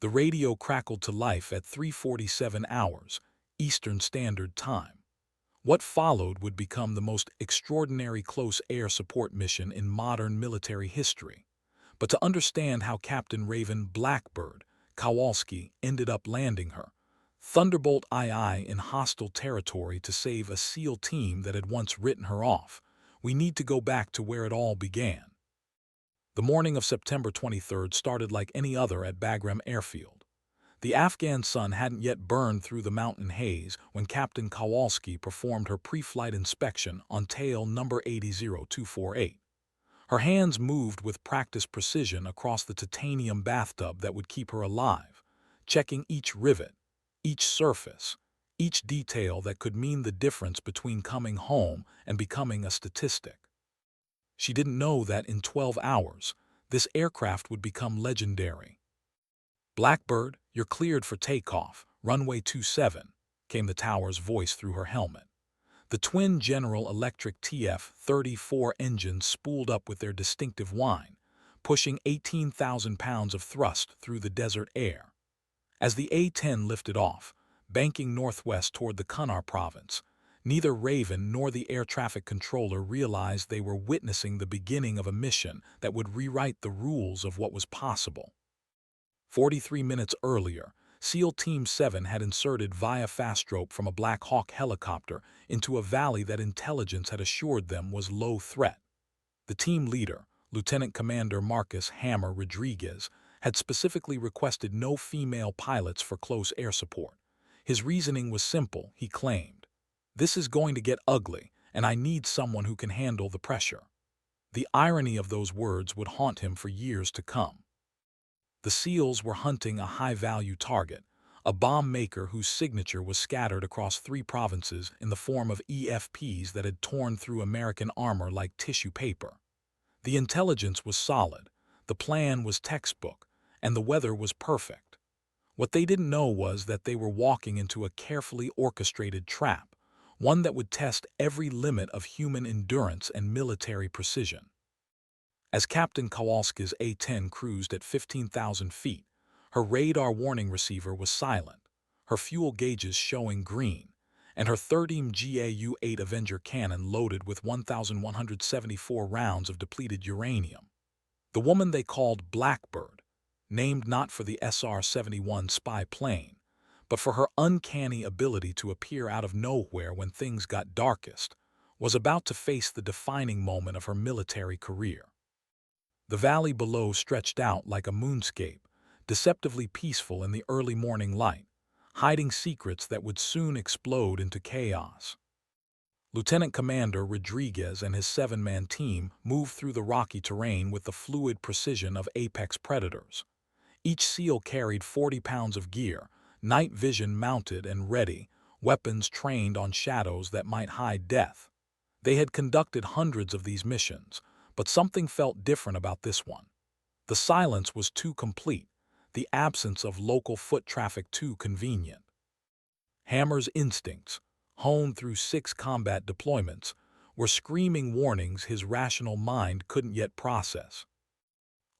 The radio crackled to life at 3:47 hours, Eastern Standard Time. What followed would become the most extraordinary close air support mission in modern military history. But to understand how Captain Raven Blackbird Kowalski ended up landing her, Thunderbolt II in hostile territory to save a SEAL team that had once written her off, we need to go back to where it all began. The morning of September 23rd started like any other at Bagram Airfield. The Afghan sun hadn't yet burned through the mountain haze when Captain Kowalski performed her pre-flight inspection on tail number 80248. Her hands moved with practiced precision across the titanium bathtub that would keep her alive, checking each rivet, each surface, each detail that could mean the difference between coming home and becoming a statistic. She didn't know that in 12 hours, this aircraft would become legendary. "Blackbird, you're cleared for takeoff, runway 27, came the tower's voice through her helmet. The twin General Electric TF-34 engines spooled up with their distinctive whine, pushing 18,000 pounds of thrust through the desert air. As the A-10 lifted off, banking northwest toward the Kunar province, neither Raven nor the air traffic controller realized they were witnessing the beginning of a mission that would rewrite the rules of what was possible. 43 minutes earlier, SEAL Team 7 had inserted via fast rope from a Black Hawk helicopter into a valley that intelligence had assured them was low threat. The team leader, Lieutenant Commander Marcus Hammer Rodriguez, had specifically requested no female pilots for close air support. His reasoning was simple, he claimed. "This is going to get ugly, and I need someone who can handle the pressure." The irony of those words would haunt him for years to come. The SEALs were hunting a high-value target, a bomb maker whose signature was scattered across 3 provinces in the form of EFPs that had torn through American armor like tissue paper. The intelligence was solid, the plan was textbook, and the weather was perfect. What they didn't know was that they were walking into a carefully orchestrated trap, one that would test every limit of human endurance and military precision. As Captain Kowalski's A-10 cruised at 15,000 feet, her radar warning receiver was silent, her fuel gauges showing green, and her 30 GAU-8 Avenger cannon loaded with 1,174 rounds of depleted uranium. The woman they called Blackbird, named not for the SR-71 spy plane, but for her uncanny ability to appear out of nowhere when things got darkest, was about to face the defining moment of her military career. The valley below stretched out like a moonscape, deceptively peaceful in the early morning light, hiding secrets that would soon explode into chaos. Lieutenant Commander Rodriguez and his 7-man team moved through the rocky terrain with the fluid precision of apex predators. Each SEAL carried 40 pounds of gear, night vision mounted and ready, weapons trained on shadows that might hide death. They had conducted hundreds of these missions, but something felt different about this one. The silence was too complete, the absence of local foot traffic too convenient. Hammer's instincts, honed through 6 combat deployments, were screaming warnings his rational mind couldn't yet process.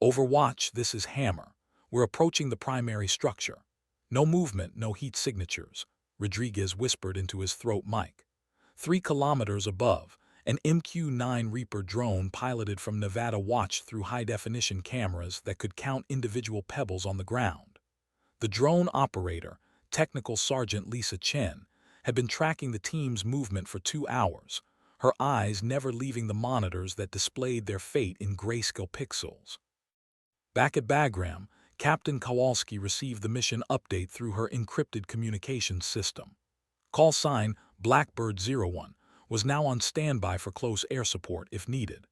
"Overwatch, this is Hammer. We're approaching the primary structure. No movement, no heat signatures," Rodriguez whispered into his throat mic. 3 kilometers above, an MQ-9 Reaper drone piloted from Nevada watched through high-definition cameras that could count individual pebbles on the ground. The drone operator, Technical Sergeant Lisa Chen, had been tracking the team's movement for 2 hours, her eyes never leaving the monitors that displayed their fate in grayscale pixels. Back at Bagram, Captain Kowalski received the mission update through her encrypted communications system. Call sign Blackbird-01 was now on standby for close air support if needed.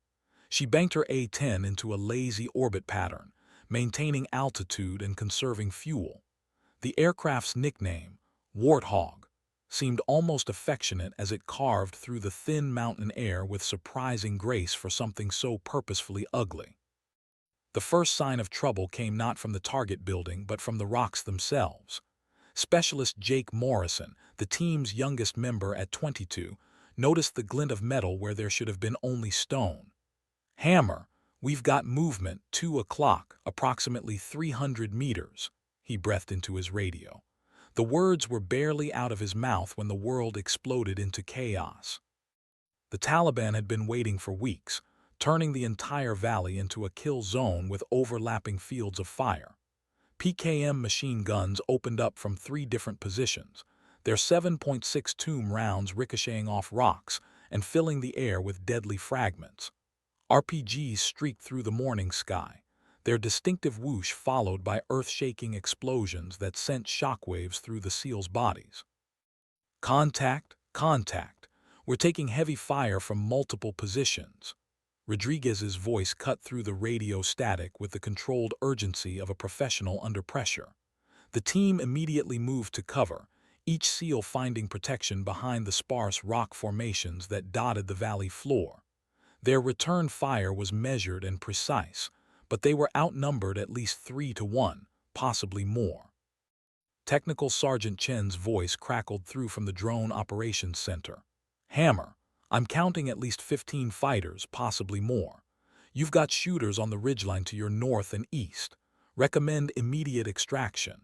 She banked her A-10 into a lazy orbit pattern, maintaining altitude and conserving fuel. The aircraft's nickname, Warthog, seemed almost affectionate as it carved through the thin mountain air with surprising grace for something so purposefully ugly. The first sign of trouble came not from the target building but from the rocks themselves. Specialist Jake Morrison, the team's youngest member at 22, noticed the glint of metal where there should have been only stone. "Hammer, we've got movement, 2 o'clock, approximately 300 meters," he breathed into his radio. The words were barely out of his mouth when the world exploded into chaos. The Taliban had been waiting for weeks, turning the entire valley into a kill zone with overlapping fields of fire. PKM machine guns opened up from 3 different positions, their 7.62 rounds ricocheting off rocks and filling the air with deadly fragments. RPGs streaked through the morning sky, their distinctive whoosh followed by earth-shaking explosions that sent shockwaves through the SEALs' bodies. Contact, contact. We're taking heavy fire from multiple positions. Rodriguez's voice cut through the radio static with the controlled urgency of a professional under pressure. The team immediately moved to cover, each SEAL finding protection behind the sparse rock formations that dotted the valley floor. Their return fire was measured and precise, but they were outnumbered at least 3 to 1, possibly more. Technical Sergeant Chen's voice crackled through from the drone operations center. Hammer, I'm counting at least 15 fighters, possibly more. You've got shooters on the ridgeline to your north and east. Recommend immediate extraction.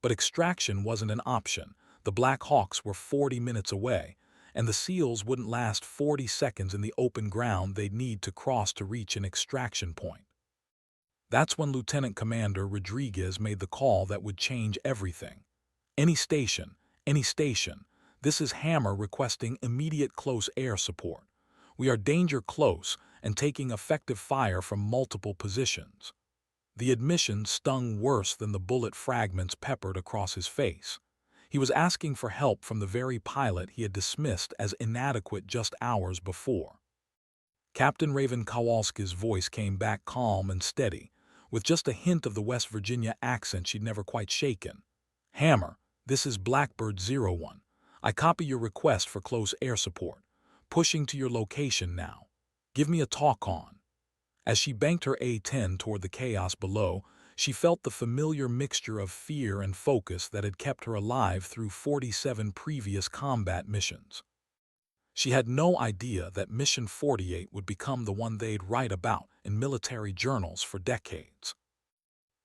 But extraction wasn't an option. The Black Hawks were 40 minutes away, and the SEALs wouldn't last 40 seconds in the open ground they'd need to cross to reach an extraction point. That's when Lieutenant Commander Rodriguez made the call that would change everything. Any station, this is Hammer requesting immediate close air support. We are danger close and taking effective fire from multiple positions. The admission stung worse than the bullet fragments peppered across his face. He was asking for help from the very pilot he had dismissed as inadequate just hours before. Captain Raven Kowalski's voice came back calm and steady, with just a hint of the West Virginia accent she'd never quite shaken. Hammer, this is Blackbird 01. I copy your request for close air support. Pushing to your location now. Give me a talk on. As she banked her A-10 toward the chaos below, she felt the familiar mixture of fear and focus that had kept her alive through 47 previous combat missions. She had no idea that Mission 48 would become the one they'd write about in military journals for decades.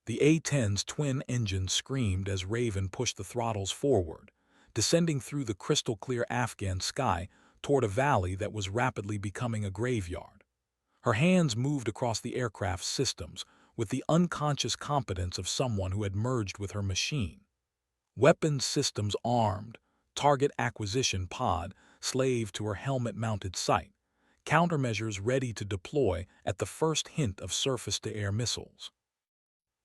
The A-10's twin engines screamed as Raven pushed the throttles forward, descending through the crystal-clear Afghan sky toward a valley that was rapidly becoming a graveyard. Her hands moved across the aircraft's systems with the unconscious competence of someone who had merged with her machine. Weapons systems armed, target acquisition pod slaved to her helmet-mounted sight, countermeasures ready to deploy at the first hint of surface-to-air missiles.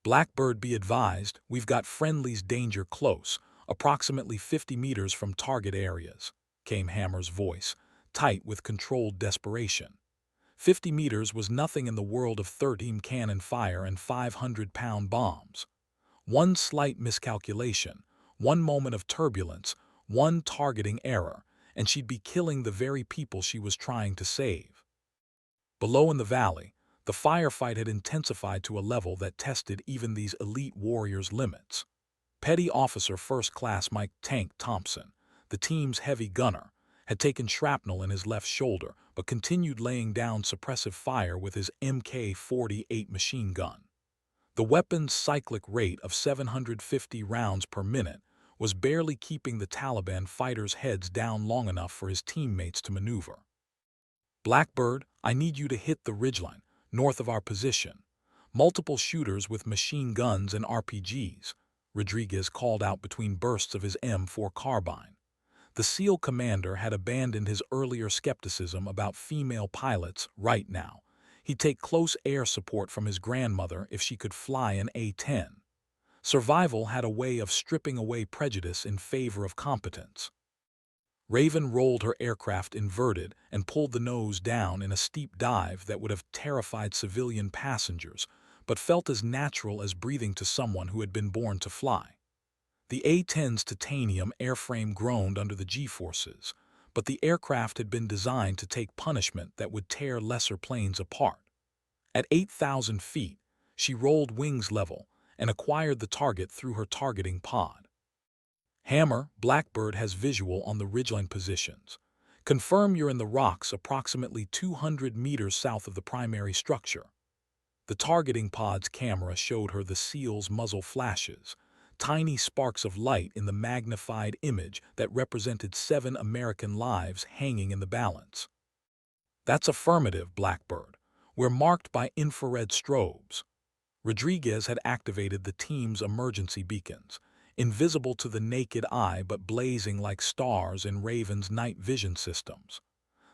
Blackbird, be advised, we've got friendlies danger close, approximately 50 meters from target areas, came Hammer's voice, tight with controlled desperation. 50 meters was nothing in the world of 13 cannon fire and 500-pound bombs. One slight miscalculation, one moment of turbulence, one targeting error, and she'd be killing the very people she was trying to save. Below in the valley, the firefight had intensified to a level that tested even these elite warriors' limits. Petty Officer First Class Mike "Tank" Thompson, the team's heavy gunner, had taken shrapnel in his left shoulder but continued laying down suppressive fire with his Mk-48 machine gun. The weapon's cyclic rate of 750 rounds per minute was barely keeping the Taliban fighters' heads down long enough for his teammates to maneuver. Blackbird, I need you to hit the ridgeline, north of our position. Multiple shooters with machine guns and RPGs, Rodriguez called out between bursts of his M4 carbine. The SEAL commander had abandoned his earlier skepticism about female pilots right now. He'd take close air support from his grandmother if she could fly an A-10. Survival had a way of stripping away prejudice in favor of competence. Raven rolled her aircraft inverted and pulled the nose down in a steep dive that would have terrified civilian passengers, but felt as natural as breathing to someone who had been born to fly. The A-10's titanium airframe groaned under the G-forces, but the aircraft had been designed to take punishment that would tear lesser planes apart. At 8,000 feet, she rolled wings level and acquired the target through her targeting pod. Hammer, Blackbird has visual on the ridgeline positions. Confirm you're in the rocks approximately 200 meters south of the primary structure. The targeting pod's camera showed her the SEAL's muzzle flashes, tiny sparks of light in the magnified image that represented 7 American lives hanging in the balance. That's affirmative, Blackbird. We're marked by infrared strobes. Rodriguez had activated the team's emergency beacons, invisible to the naked eye but blazing like stars in Raven's night vision systems.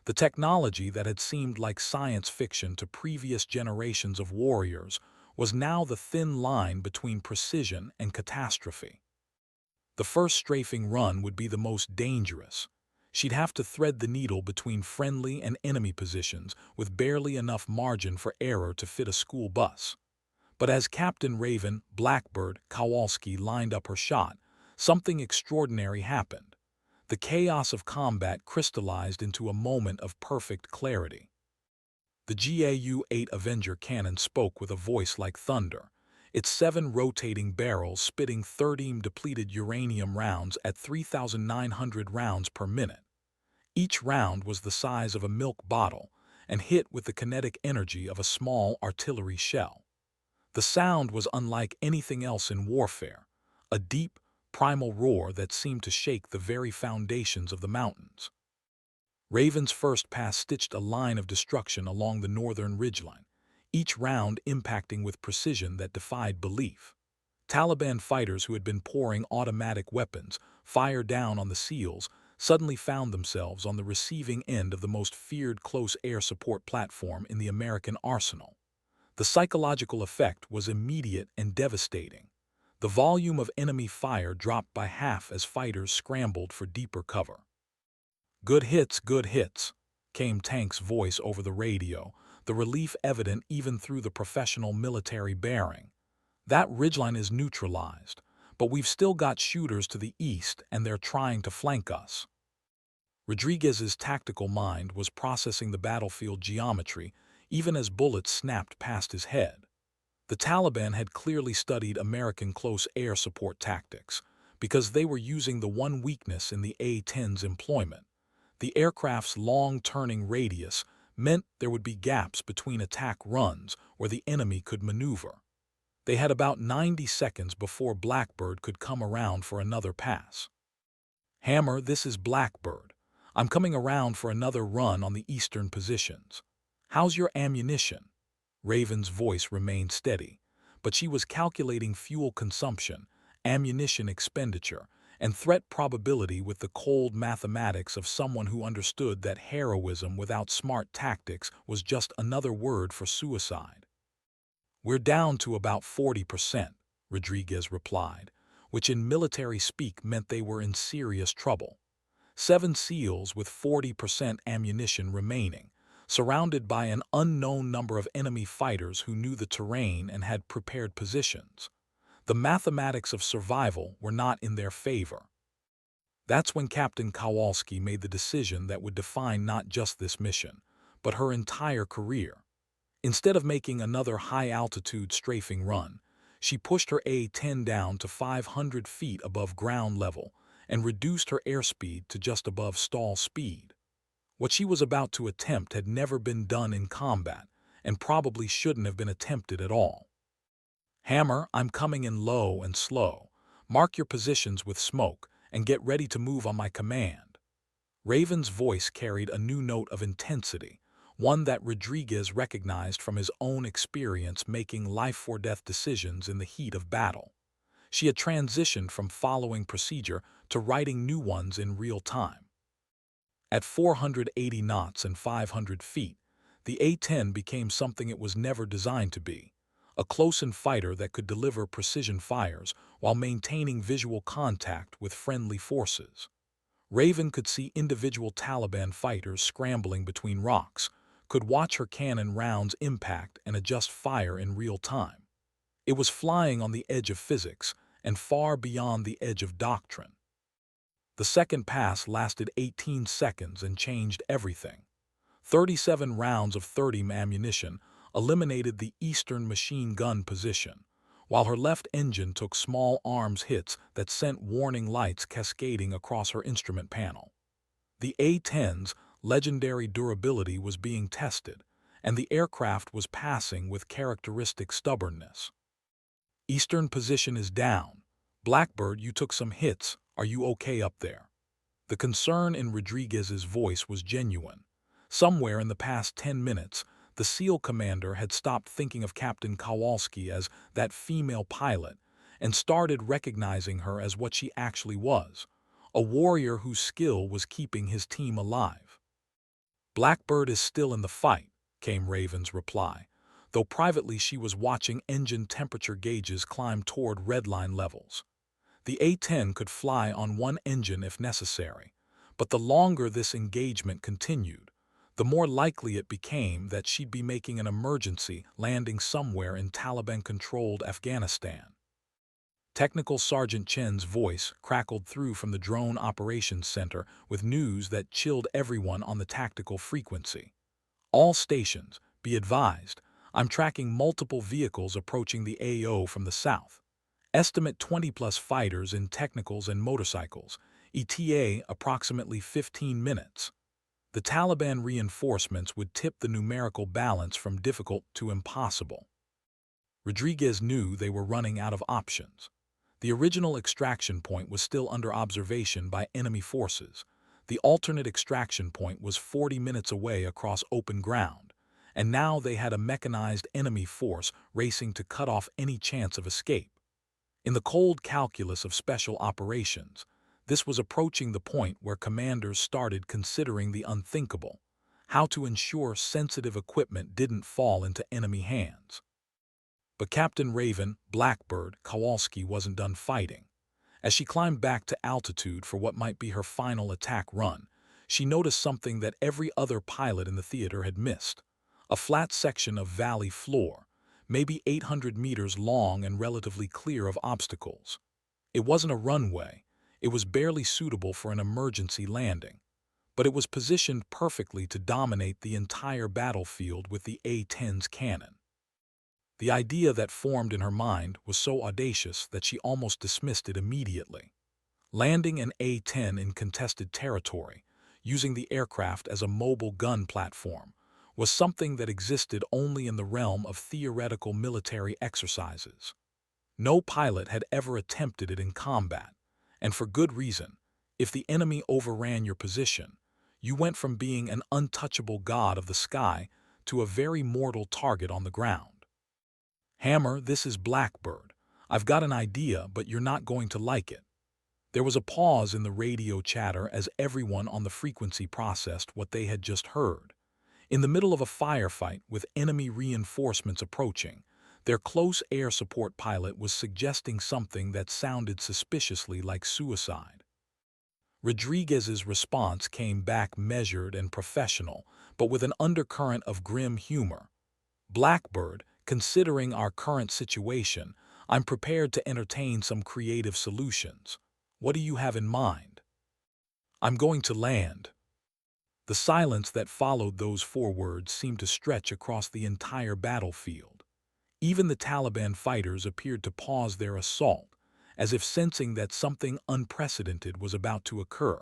The technology that had seemed like science fiction to previous generations of warriors was now the thin line between precision and catastrophe. The first strafing run would be the most dangerous. She'd have to thread the needle between friendly and enemy positions with barely enough margin for error to fit a school bus. But as Captain Raven Blackbird Kowalski lined up her shot, something extraordinary happened. The chaos of combat crystallized into a moment of perfect clarity. The GAU-8 Avenger cannon spoke with a voice like thunder, its 7 rotating barrels spitting 13 depleted uranium rounds at 3,900 rounds per minute. Each round was the size of a milk bottle and hit with the kinetic energy of a small artillery shell. The sound was unlike anything else in warfare, a deep, primal roar that seemed to shake the very foundations of the mountains. Raven's first pass stitched a line of destruction along the northern ridgeline, each round impacting with precision that defied belief. Taliban fighters who had been pouring automatic weapons, fire down on the SEALs, suddenly found themselves on the receiving end of the most feared close air support platform in the American arsenal. The psychological effect was immediate and devastating. The volume of enemy fire dropped by half as fighters scrambled for deeper cover. Good hits, came Tank's voice over the radio, the relief evident even through the professional military bearing. That ridgeline is neutralized, but we've still got shooters to the east and they're trying to flank us. Rodriguez's tactical mind was processing the battlefield geometry even as bullets snapped past his head. The Taliban had clearly studied American close air support tactics because they were using the one weakness in the A-10's employment. The aircraft's long turning radius meant there would be gaps between attack runs where the enemy could maneuver. They had about 90 seconds before Blackbird could come around for another pass. Hammer, this is Blackbird. I'm coming around for another run on the eastern positions. How's your ammunition? Raven's voice remained steady, but she was calculating fuel consumption, ammunition expenditure, and threat probability with the cold mathematics of someone who understood that heroism without smart tactics was just another word for suicide. We're down to about 40%, Rodriguez replied, which in military speak meant they were in serious trouble. 7 SEALs with 40% ammunition remaining, surrounded by an unknown number of enemy fighters who knew the terrain and had prepared positions. The mathematics of survival were not in their favor. That's when Captain Kowalski made the decision that would define not just this mission, but her entire career. Instead of making another high-altitude strafing run, she pushed her A-10 down to 500 feet above ground level and reduced her airspeed to just above stall speed. What she was about to attempt had never been done in combat and probably shouldn't have been attempted at all. Hammer, I'm coming in low and slow. Mark your positions with smoke and get ready to move on my command. Raven's voice carried a new note of intensity, one that Rodriguez recognized from his own experience making life-or-death decisions in the heat of battle. She had transitioned from following procedure to writing new ones in real time. At 480 knots and 500 feet, the A-10 became something it was never designed to be, a close-in fighter that could deliver precision fires while maintaining visual contact with friendly forces. Raven could see individual Taliban fighters scrambling between rocks, could watch her cannon rounds impact and adjust fire in real time. It was flying on the edge of physics and far beyond the edge of doctrine. The second pass lasted 18 seconds and changed everything. 37 rounds of 30 ammunition eliminated the eastern machine gun position, while her left engine took small arms hits that sent warning lights cascading across her instrument panel. The A-10's legendary durability was being tested, and the aircraft was passing with characteristic stubbornness. Eastern position is down, "Blackbird, you took some hits. Are you okay up there?" The concern in Rodriguez's voice was genuine. Somewhere in the past 10 minutes, the SEAL commander had stopped thinking of Captain Kowalski as that female pilot and started recognizing her as what she actually was, a warrior whose skill was keeping his team alive. "Blackbird is still in the fight," came Raven's reply, though privately she was watching engine temperature gauges climb toward redline levels. The A-10 could fly on one engine if necessary, but the longer this engagement continued, the more likely it became that she'd be making an emergency landing somewhere in Taliban-controlled Afghanistan. Technical Sergeant Chen's voice crackled through from the Drone Operations Center with news that chilled everyone on the tactical frequency. "All stations, be advised, I'm tracking multiple vehicles approaching the AO from the south. Estimate 20-plus fighters in technicals and motorcycles, ETA approximately 15 minutes. The Taliban reinforcements would tip the numerical balance from difficult to impossible." Rodriguez knew they were running out of options. The original extraction point was still under observation by enemy forces. The alternate extraction point was 40 minutes away across open ground, and now they had a mechanized enemy force racing to cut off any chance of escape. In the cold calculus of special operations, this was approaching the point where commanders started considering the unthinkable: how to ensure sensitive equipment didn't fall into enemy hands. But Captain Raven, Blackbird, Kowalski wasn't done fighting. As she climbed back to altitude for what might be her final attack run, she noticed something that every other pilot in the theater had missed: a flat section of valley floor, maybe 800 meters long and relatively clear of obstacles. It wasn't a runway, it was barely suitable for an emergency landing, but it was positioned perfectly to dominate the entire battlefield with the A-10's cannon. The idea that formed in her mind was so audacious that she almost dismissed it immediately. Landing an A-10 in contested territory, using the aircraft as a mobile gun platform, was something that existed only in the realm of theoretical military exercises. No pilot had ever attempted it in combat, and for good reason. If the enemy overran your position, you went from being an untouchable god of the sky to a very mortal target on the ground. "Hammer, this is Blackbird. I've got an idea, but you're not going to like it." There was a pause in the radio chatter as everyone on the frequency processed what they had just heard. In the middle of a firefight with enemy reinforcements approaching, their close air support pilot was suggesting something that sounded suspiciously like suicide. Rodriguez's response came back measured and professional, but with an undercurrent of grim humor. "Blackbird, considering our current situation, I'm prepared to entertain some creative solutions. What do you have in mind?" "I'm going to land." The silence that followed those four words seemed to stretch across the entire battlefield. Even the Taliban fighters appeared to pause their assault, as if sensing that something unprecedented was about to occur.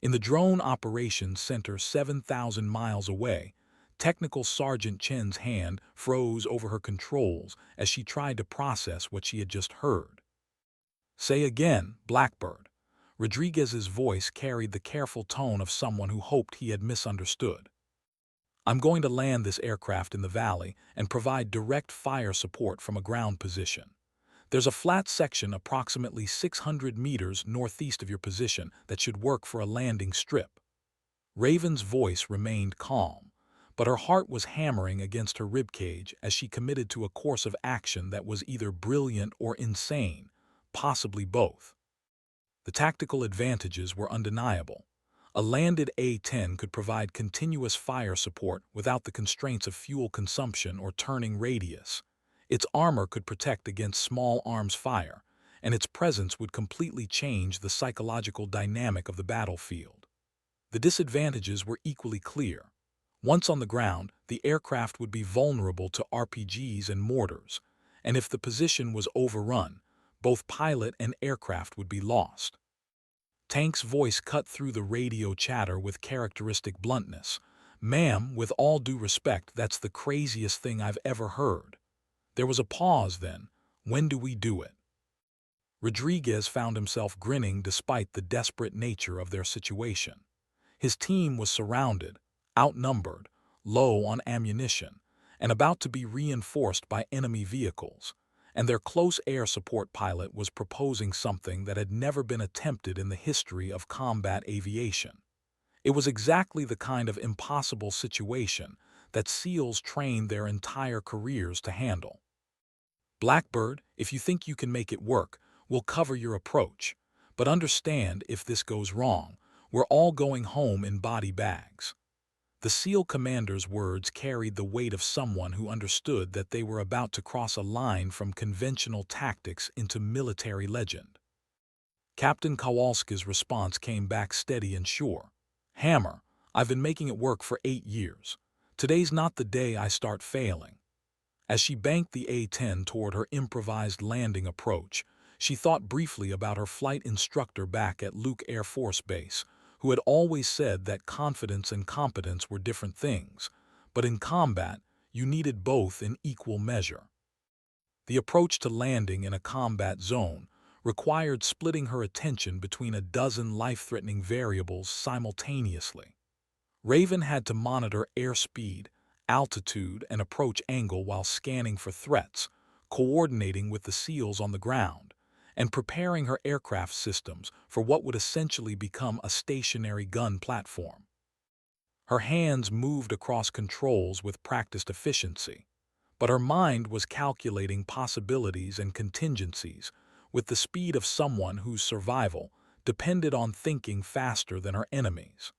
In the Drone Operations Center 7,000 miles away, Technical Sergeant Chen's hand froze over her controls as she tried to process what she had just heard. "Say again, Blackbird." Rodriguez's voice carried the careful tone of someone who hoped he had misunderstood. "I'm going to land this aircraft in the valley and provide direct fire support from a ground position. There's a flat section approximately 600 meters northeast of your position that should work for a landing strip." Raven's voice remained calm, but her heart was hammering against her ribcage as she committed to a course of action that was either brilliant or insane, possibly both. The tactical advantages were undeniable. A landed A-10 could provide continuous fire support without the constraints of fuel consumption or turning radius. Its armor could protect against small arms fire, and its presence would completely change the psychological dynamic of the battlefield. The disadvantages were equally clear. Once on the ground, the aircraft would be vulnerable to RPGs and mortars, and if the position was overrun, both pilot and aircraft would be lost. Tank's voice cut through the radio chatter with characteristic bluntness. "Ma'am, with all due respect, that's the craziest thing I've ever heard." There was a pause then. "When do we do it?" Rodriguez found himself grinning despite the desperate nature of their situation. His team was surrounded, outnumbered, low on ammunition, and about to be reinforced by enemy vehicles, and their close air support pilot was proposing something that had never been attempted in the history of combat aviation. It was exactly the kind of impossible situation that SEALs trained their entire careers to handle. Blackbird, if you think you can make it work, we'll cover your approach. But understand, if this goes wrong, we're all going home in body bags. The SEAL commander's words carried the weight of someone who understood that they were about to cross a line from conventional tactics into military legend. Captain Kowalski's response came back steady and sure. Hammer, I've been making it work for 8 years. Today's not the day I start failing. As she banked the A-10 toward her improvised landing approach, she thought briefly about her flight instructor back at Luke Air Force Base, who had always said that confidence and competence were different things, but in combat, you needed both in equal measure. The approach to landing in a combat zone required splitting her attention between a dozen life-threatening variables simultaneously. Raven had to monitor airspeed, altitude, and approach angle while scanning for threats, coordinating with the SEALs on the ground, and preparing her aircraft systems for what would essentially become a stationary gun platform. Her hands moved across controls with practiced efficiency, but her mind was calculating possibilities and contingencies with the speed of someone whose survival depended on thinking faster than her enemies.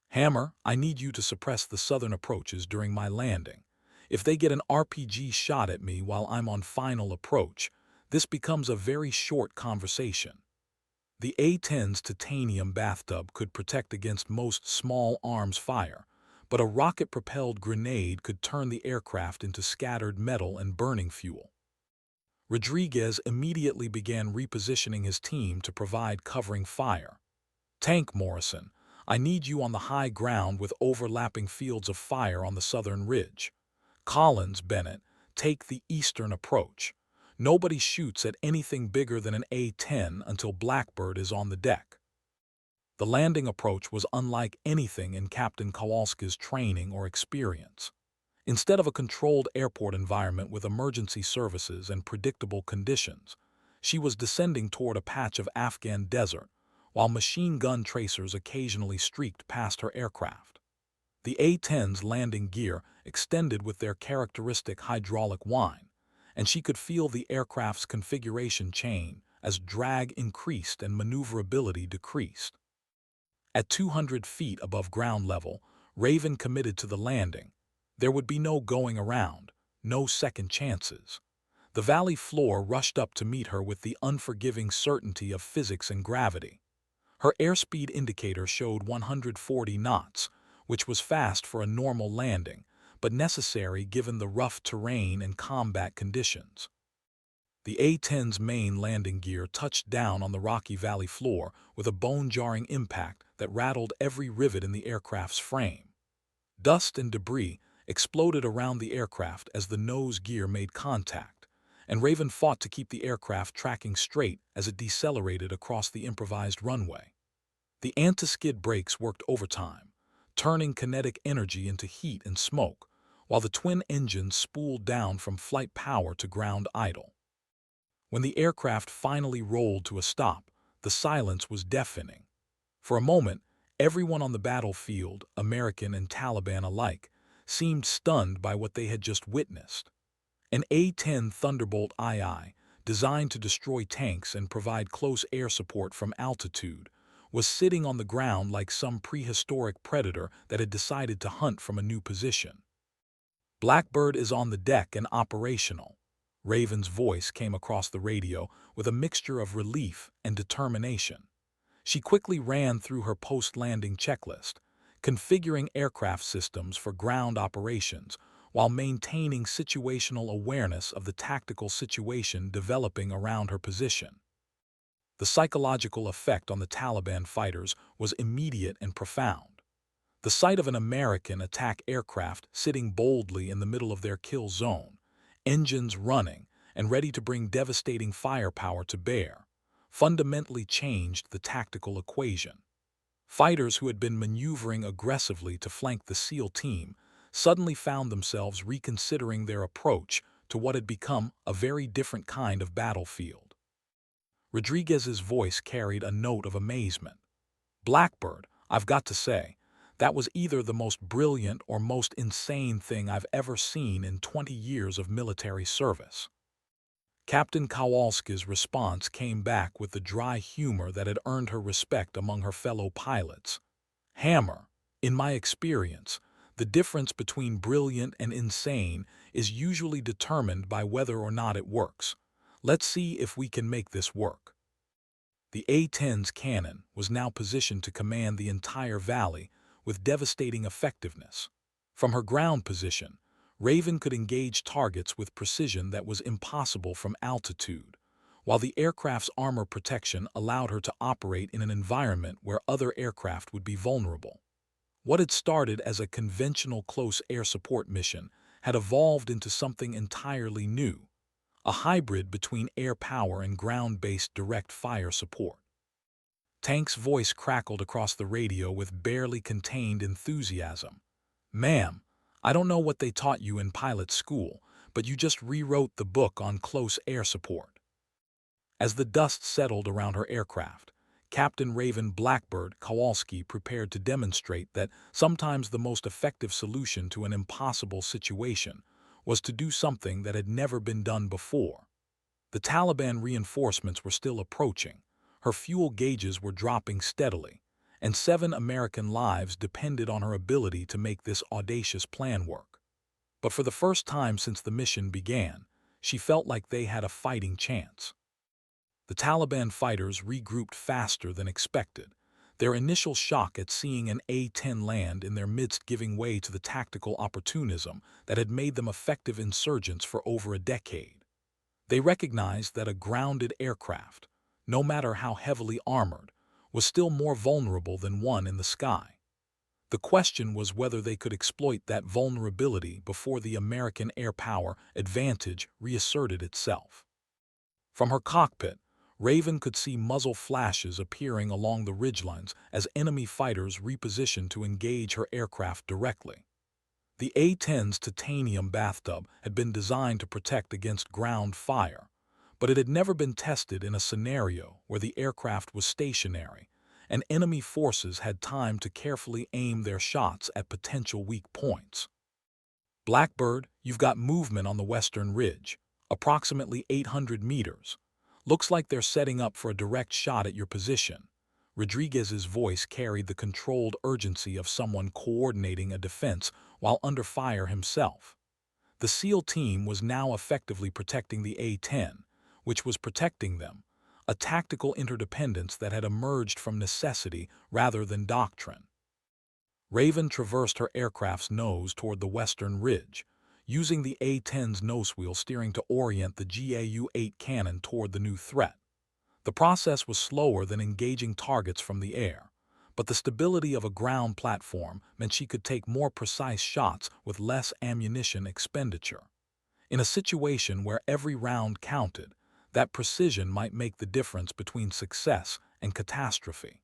Hammer, I need you to suppress the southern approaches during my landing. If they get an RPG shot at me while I'm on final approach, this becomes a very short conversation. The A-10's titanium bathtub could protect against most small arms fire, but a rocket-propelled grenade could turn the aircraft into scattered metal and burning fuel. Rodriguez immediately began repositioning his team to provide covering fire. Tank Morrison, I need you on the high ground with overlapping fields of fire on the southern ridge. Collins, Bennett, take the eastern approach. Nobody shoots at anything bigger than an A-10 until Blackbird is on the deck. The landing approach was unlike anything in Captain Kowalski's training or experience. Instead of a controlled airport environment with emergency services and predictable conditions, she was descending toward a patch of Afghan desert, while machine gun tracers occasionally streaked past her aircraft. The A-10's landing gear extended with their characteristic hydraulic whine, and she could feel the aircraft's configuration change as drag increased and maneuverability decreased. At 200 feet above ground level, Raven committed to the landing. There would be no going around, no second chances. The valley floor rushed up to meet her with the unforgiving certainty of physics and gravity. Her airspeed indicator showed 140 knots, which was fast for a normal landing, but necessary given the rough terrain and combat conditions. The A-10's main landing gear touched down on the rocky valley floor with a bone-jarring impact that rattled every rivet in the aircraft's frame. Dust and debris exploded around the aircraft as the nose gear made contact, and Raven fought to keep the aircraft tracking straight as it decelerated across the improvised runway. The anti-skid brakes worked overtime, turning kinetic energy into heat and smoke, while the twin engines spooled down from flight power to ground idle. When the aircraft finally rolled to a stop, the silence was deafening. For a moment, everyone on the battlefield, American and Taliban alike, seemed stunned by what they had just witnessed. An A-10 Thunderbolt II, designed to destroy tanks and provide close air support from altitude, was sitting on the ground like some prehistoric predator that had decided to hunt from a new position. Blackbird is on the deck and operational. Raven's voice came across the radio with a mixture of relief and determination. She quickly ran through her post-landing checklist, configuring aircraft systems for ground operations while maintaining situational awareness of the tactical situation developing around her position. The psychological effect on the Taliban fighters was immediate and profound. The sight of an American attack aircraft sitting boldly in the middle of their kill zone, engines running, and ready to bring devastating firepower to bear, fundamentally changed the tactical equation. Fighters who had been maneuvering aggressively to flank the SEAL team suddenly found themselves reconsidering their approach to what had become a very different kind of battlefield. Rodriguez's voice carried a note of amazement. "Blackbird, I've got to say, that was either the most brilliant or most insane thing I've ever seen in 20 years of military service." Captain Kowalski's response came back with the dry humor that had earned her respect among her fellow pilots. "Hammer, in my experience, the difference between brilliant and insane is usually determined by whether or not it works. Let's see if we can make this work." The A-10's cannon was now positioned to command the entire valley with devastating effectiveness. From her ground position, Raven could engage targets with precision that was impossible from altitude, while the aircraft's armor protection allowed her to operate in an environment where other aircraft would be vulnerable. What had started as a conventional close air support mission had evolved into something entirely new, a hybrid between air power and ground-based direct fire support. Tank's voice crackled across the radio with barely contained enthusiasm. "Ma'am, I don't know what they taught you in pilot school, but you just rewrote the book on close air support." As the dust settled around her aircraft, Captain Raven Blackbird Kowalski prepared to demonstrate that sometimes the most effective solution to an impossible situation was to do something that had never been done before. The Taliban reinforcements were still approaching, her fuel gauges were dropping steadily, and 7 American lives depended on her ability to make this audacious plan work. But for the first time since the mission began, she felt like they had a fighting chance. The Taliban fighters regrouped faster than expected, their initial shock at seeing an A-10 land in their midst giving way to the tactical opportunism that had made them effective insurgents for over a decade. They recognized that a grounded aircraft, no matter how heavily armored, was still more vulnerable than one in the sky. The question was whether they could exploit that vulnerability before the American air power advantage reasserted itself. From her cockpit, Raven could see muzzle flashes appearing along the ridgelines as enemy fighters repositioned to engage her aircraft directly. The A-10's titanium bathtub had been designed to protect against ground fire, but it had never been tested in a scenario where the aircraft was stationary, and enemy forces had time to carefully aim their shots at potential weak points. "Blackbird, you've got movement on the western ridge, approximately 800 meters. Looks like they're setting up for a direct shot at your position." Rodriguez's voice carried the controlled urgency of someone coordinating a defense while under fire himself. The SEAL team was now effectively protecting the A-10, which was protecting them, a tactical interdependence that had emerged from necessity rather than doctrine. Raven traversed her aircraft's nose toward the western ridge, using the A-10's nosewheel steering to orient the GAU-8 cannon toward the new threat. The process was slower than engaging targets from the air, but the stability of a ground platform meant she could take more precise shots with less ammunition expenditure. In a situation where every round counted, that precision might make the difference between success and catastrophe.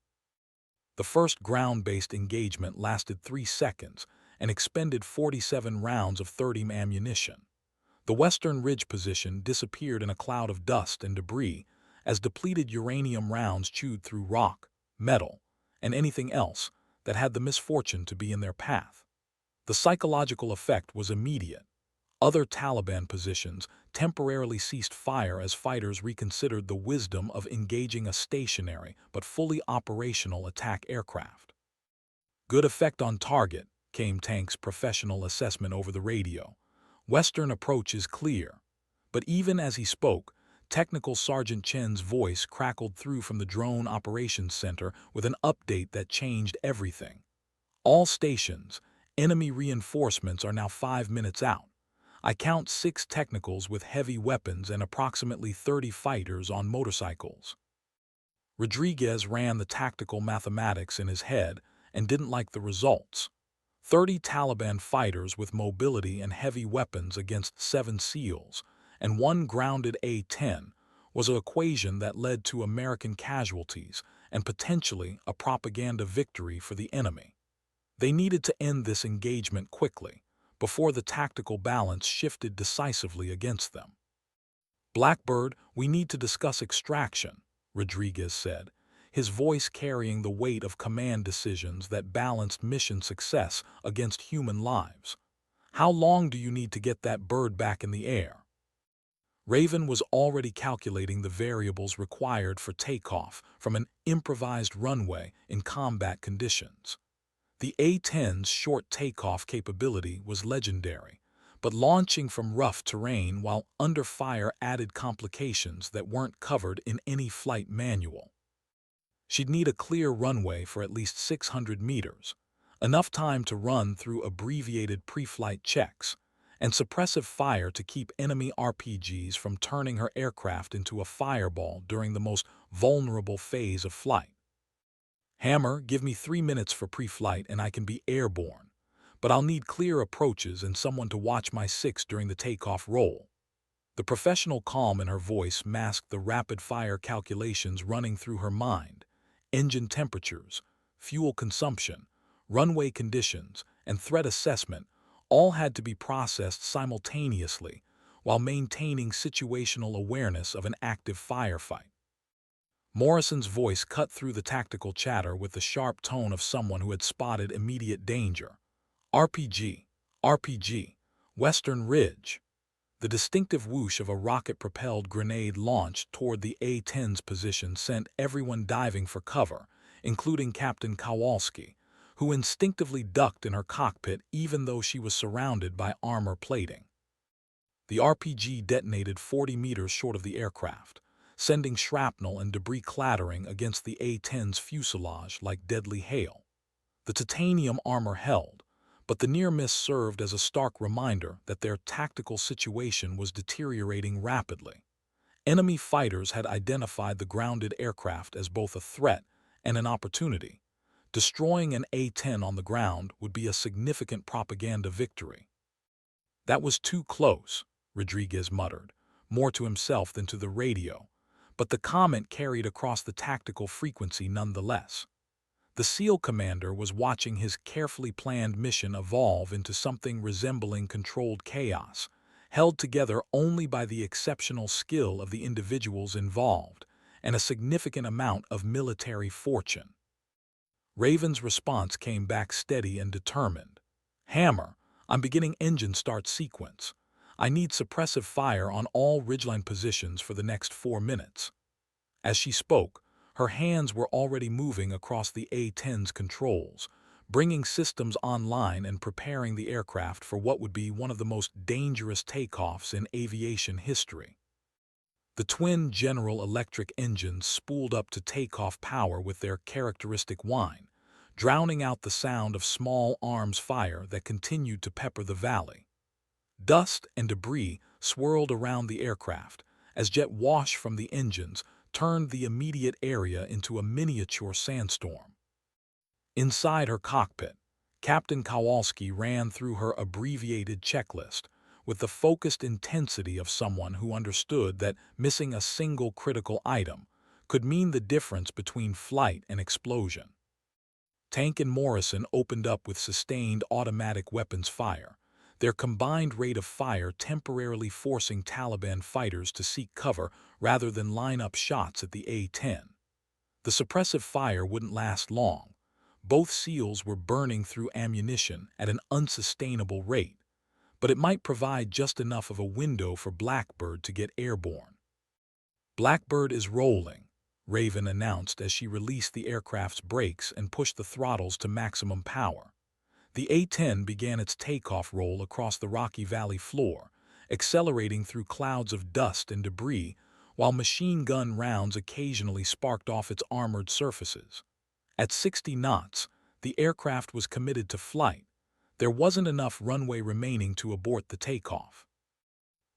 The first ground-based engagement lasted 3 seconds and expended 47 rounds of 30 ammunition. The western ridge position disappeared in a cloud of dust and debris as depleted uranium rounds chewed through rock, metal, and anything else that had the misfortune to be in their path. The psychological effect was immediate. Other Taliban positions temporarily ceased fire as fighters reconsidered the wisdom of engaging a stationary but fully operational attack aircraft. "Good effect on target," came Tank's professional assessment over the radio. "Western approach is clear." But even as he spoke, Technical Sergeant Chen's voice crackled through from the drone operations center with an update that changed everything. "All stations, enemy reinforcements are now 5 minutes out. I count 6 technicals with heavy weapons and approximately 30 fighters on motorcycles." Rodriguez ran the tactical mathematics in his head and didn't like the results. 30 Taliban fighters with mobility and heavy weapons against 7 SEALs, and one grounded A-10 was an equation that led to American casualties and potentially a propaganda victory for the enemy. They needed to end this engagement quickly, before the tactical balance shifted decisively against them. "Blackbird, we need to discuss extraction," Rodriguez said, his voice carrying the weight of command decisions that balanced mission success against human lives. "How long do you need to get that bird back in the air?" Raven was already calculating the variables required for takeoff from an improvised runway in combat conditions. The A-10's short takeoff capability was legendary, but launching from rough terrain while under fire added complications that weren't covered in any flight manual. She'd need a clear runway for at least 600 meters, enough time to run through abbreviated pre-flight checks, and suppressive fire to keep enemy RPGs from turning her aircraft into a fireball during the most vulnerable phase of flight. "Hammer, give me 3 minutes for pre-flight and I can be airborne, but I'll need clear approaches and someone to watch my six during the takeoff roll." The professional calm in her voice masked the rapid-fire calculations running through her mind. Engine temperatures, fuel consumption, runway conditions, and threat assessment all had to be processed simultaneously while maintaining situational awareness of an active firefight. Morrison's voice cut through the tactical chatter with the sharp tone of someone who had spotted immediate danger. "RPG, RPG, Western Ridge." The distinctive whoosh of a rocket-propelled grenade launched toward the A-10's position sent everyone diving for cover, including Captain Kowalski, who instinctively ducked in her cockpit even though she was surrounded by armor plating. The RPG detonated 40 meters short of the aircraft, sending shrapnel and debris clattering against the A-10's fuselage like deadly hail. The titanium armor held, but the near miss served as a stark reminder that their tactical situation was deteriorating rapidly. Enemy fighters had identified the grounded aircraft as both a threat and an opportunity. Destroying an A-10 on the ground would be a significant propaganda victory. "That was too close," Rodriguez muttered, more to himself than to the radio, but the comment carried across the tactical frequency nonetheless. The SEAL commander was watching his carefully planned mission evolve into something resembling controlled chaos, held together only by the exceptional skill of the individuals involved and a significant amount of military fortune. Raven's response came back steady and determined. "Hammer, I'm beginning engine start sequence. I need suppressive fire on all ridgeline positions for the next 4 minutes." As she spoke, her hands were already moving across the A-10's controls, bringing systems online and preparing the aircraft for what would be one of the most dangerous takeoffs in aviation history. The twin General Electric engines spooled up to takeoff power with their characteristic whine, drowning out the sound of small arms fire that continued to pepper the valley. Dust and debris swirled around the aircraft as jet wash from the engines turned the immediate area into a miniature sandstorm. Inside her cockpit, Captain Kowalski ran through her abbreviated checklist with the focused intensity of someone who understood that missing a single critical item could mean the difference between flight and explosion. Tank and Morrison opened up with sustained automatic weapons fire, their combined rate of fire temporarily forcing Taliban fighters to seek cover rather than line up shots at the A-10. The suppressive fire wouldn't last long. Both SEALs were burning through ammunition at an unsustainable rate, but it might provide just enough of a window for Blackbird to get airborne. "Blackbird is rolling," Raven announced as she released the aircraft's brakes and pushed the throttles to maximum power. The A-10 began its takeoff roll across the Rocky Valley floor, accelerating through clouds of dust and debris, while machine gun rounds occasionally sparked off its armored surfaces. At 60 knots, the aircraft was committed to flight. There wasn't enough runway remaining to abort the takeoff.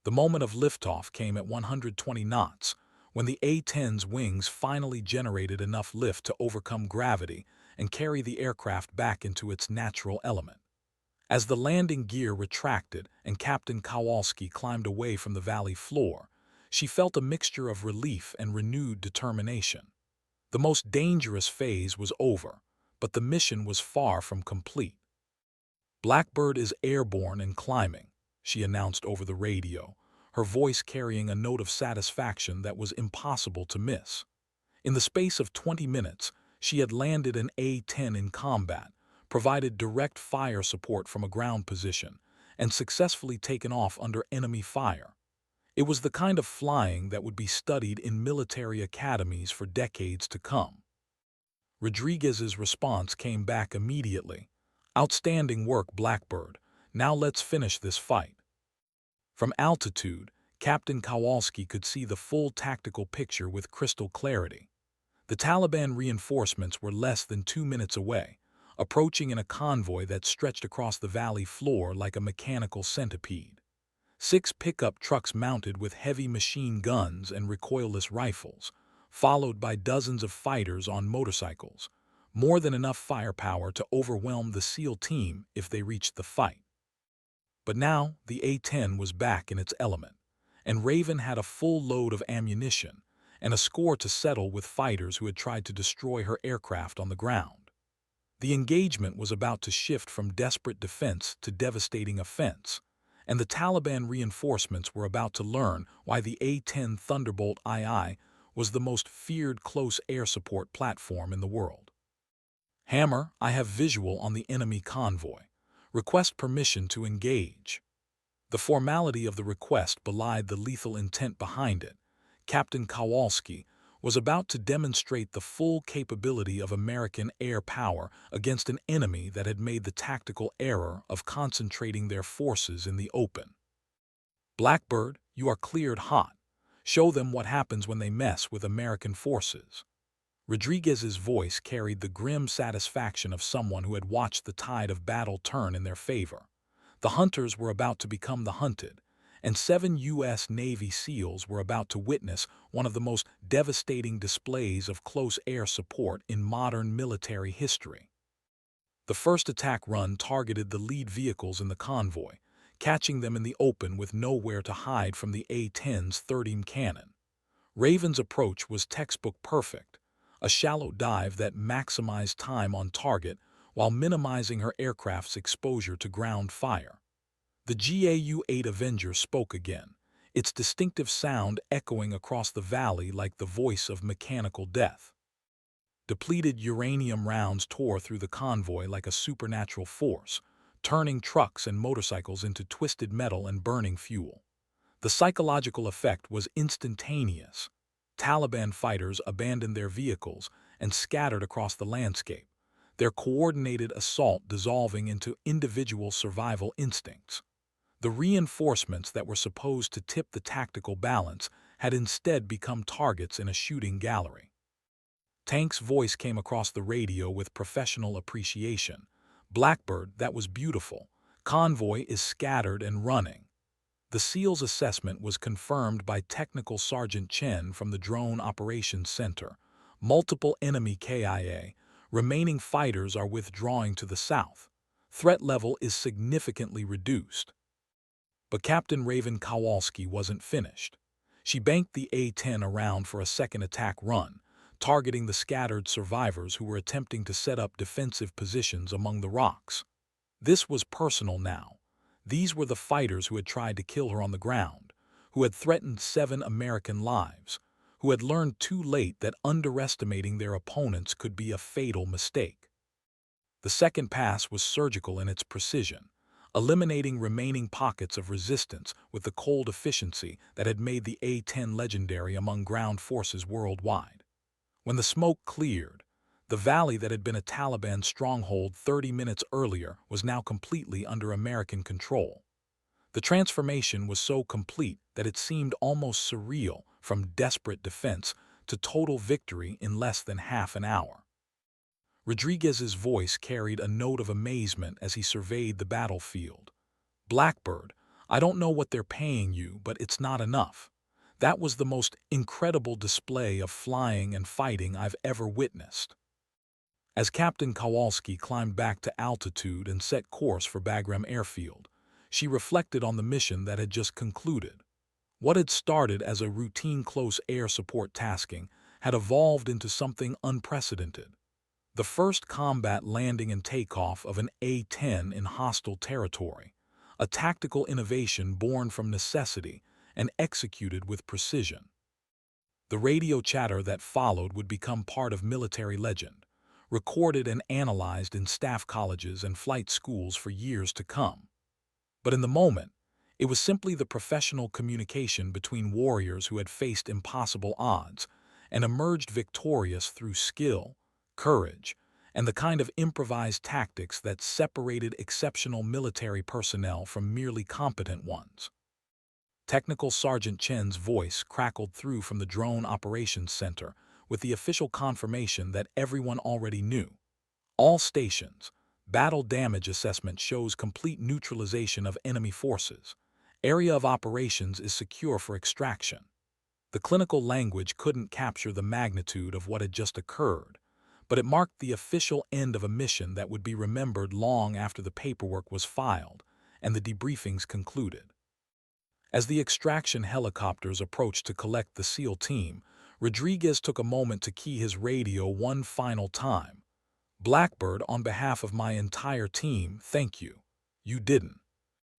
The moment of liftoff came at 120 knots, when the A-10's wings finally generated enough lift to overcome gravity and carry the aircraft back into its natural element. As the landing gear retracted and Captain Kowalski climbed away from the valley floor, she felt a mixture of relief and renewed determination. The most dangerous phase was over, but the mission was far from complete. "Blackbird is airborne and climbing," she announced over the radio, her voice carrying a note of satisfaction that was impossible to miss. In the space of 20 minutes, she had landed an A-10 in combat, provided direct fire support from a ground position, and successfully taken off under enemy fire. It was the kind of flying that would be studied in military academies for decades to come. Rodriguez's response came back immediately. "Outstanding work, Blackbird. Now let's finish this fight." From altitude, Captain Kowalski could see the full tactical picture with crystal clarity. The Taliban reinforcements were less than 2 minutes away, approaching in a convoy that stretched across the valley floor like a mechanical centipede. 6 pickup trucks mounted with heavy machine guns and recoilless rifles, followed by dozens of fighters on motorcycles, more than enough firepower to overwhelm the SEAL team if they reached the fight. But now the A-10 was back in its element, and Raven had a full load of ammunition and a score to settle with fighters who had tried to destroy her aircraft on the ground. The engagement was about to shift from desperate defense to devastating offense, and the Taliban reinforcements were about to learn why the A-10 Thunderbolt II was the most feared close air support platform in the world. "Hammer, I have visual on the enemy convoy. Request permission to engage." The formality of the request belied the lethal intent behind it. Captain Kowalski was about to demonstrate the full capability of American air power against an enemy that had made the tactical error of concentrating their forces in the open. "Blackbird, you are cleared hot. Show them what happens when they mess with American forces." Rodriguez's voice carried the grim satisfaction of someone who had watched the tide of battle turn in their favor. The hunters were about to become the hunted, and 7 U.S. Navy SEALs were about to witness one of the most devastating displays of close air support in modern military history. The first attack run targeted the lead vehicles in the convoy, catching them in the open with nowhere to hide from the A-10's 30 cannon. Raven's approach was textbook perfect, a shallow dive that maximized time on target while minimizing her aircraft's exposure to ground fire. The GAU-8 Avenger spoke again, its distinctive sound echoing across the valley like the voice of mechanical death. Depleted uranium rounds tore through the convoy like a supernatural force, turning trucks and motorcycles into twisted metal and burning fuel. The psychological effect was instantaneous. Taliban fighters abandoned their vehicles and scattered across the landscape, their coordinated assault dissolving into individual survival instincts. The reinforcements that were supposed to tip the tactical balance had instead become targets in a shooting gallery. Tank's voice came across the radio with professional appreciation. "Blackbird, that was beautiful. Convoy is scattered and running." The SEAL's assessment was confirmed by Technical Sergeant Chen from the Drone Operations Center. "Multiple enemy KIA. Remaining fighters are withdrawing to the south. Threat level is significantly reduced." But Captain Raven Kowalski wasn't finished. She banked the A-10 around for a second attack run, targeting the scattered survivors who were attempting to set up defensive positions among the rocks. This was personal now. These were the fighters who had tried to kill her on the ground, who had threatened 7 American lives, who had learned too late that underestimating their opponents could be a fatal mistake. The second pass was surgical in its precision, eliminating remaining pockets of resistance with the cold efficiency that had made the A-10 legendary among ground forces worldwide. When the smoke cleared, the valley that had been a Taliban stronghold 30 minutes earlier was now completely under American control. The transformation was so complete that it seemed almost surreal, from desperate defense to total victory in less than half an hour. Rodriguez's voice carried a note of amazement as he surveyed the battlefield. "Blackbird, I don't know what they're paying you, but it's not enough. That was the most incredible display of flying and fighting I've ever witnessed." As Captain Kowalski climbed back to altitude and set course for Bagram Airfield, she reflected on the mission that had just concluded. What had started as a routine close air support tasking had evolved into something unprecedented. The first combat landing and takeoff of an A-10 in hostile territory, a tactical innovation born from necessity and executed with precision. The radio chatter that followed would become part of military legend, recorded and analyzed in staff colleges and flight schools for years to come. But in the moment, it was simply the professional communication between warriors who had faced impossible odds and emerged victorious through skill, courage, and the kind of improvised tactics that separated exceptional military personnel from merely competent ones. Technical Sergeant Chen's voice crackled through from the Drone Operations Center with the official confirmation that everyone already knew. All stations, battle damage assessment shows complete neutralization of enemy forces. Area of operations is secure for extraction. The clinical language couldn't capture the magnitude of what had just occurred, but it marked the official end of a mission that would be remembered long after the paperwork was filed and the debriefings concluded. As the extraction helicopters approached to collect the SEAL team, Rodriguez took a moment to key his radio one final time. "Blackbird, on behalf of my entire team, thank you. You didn't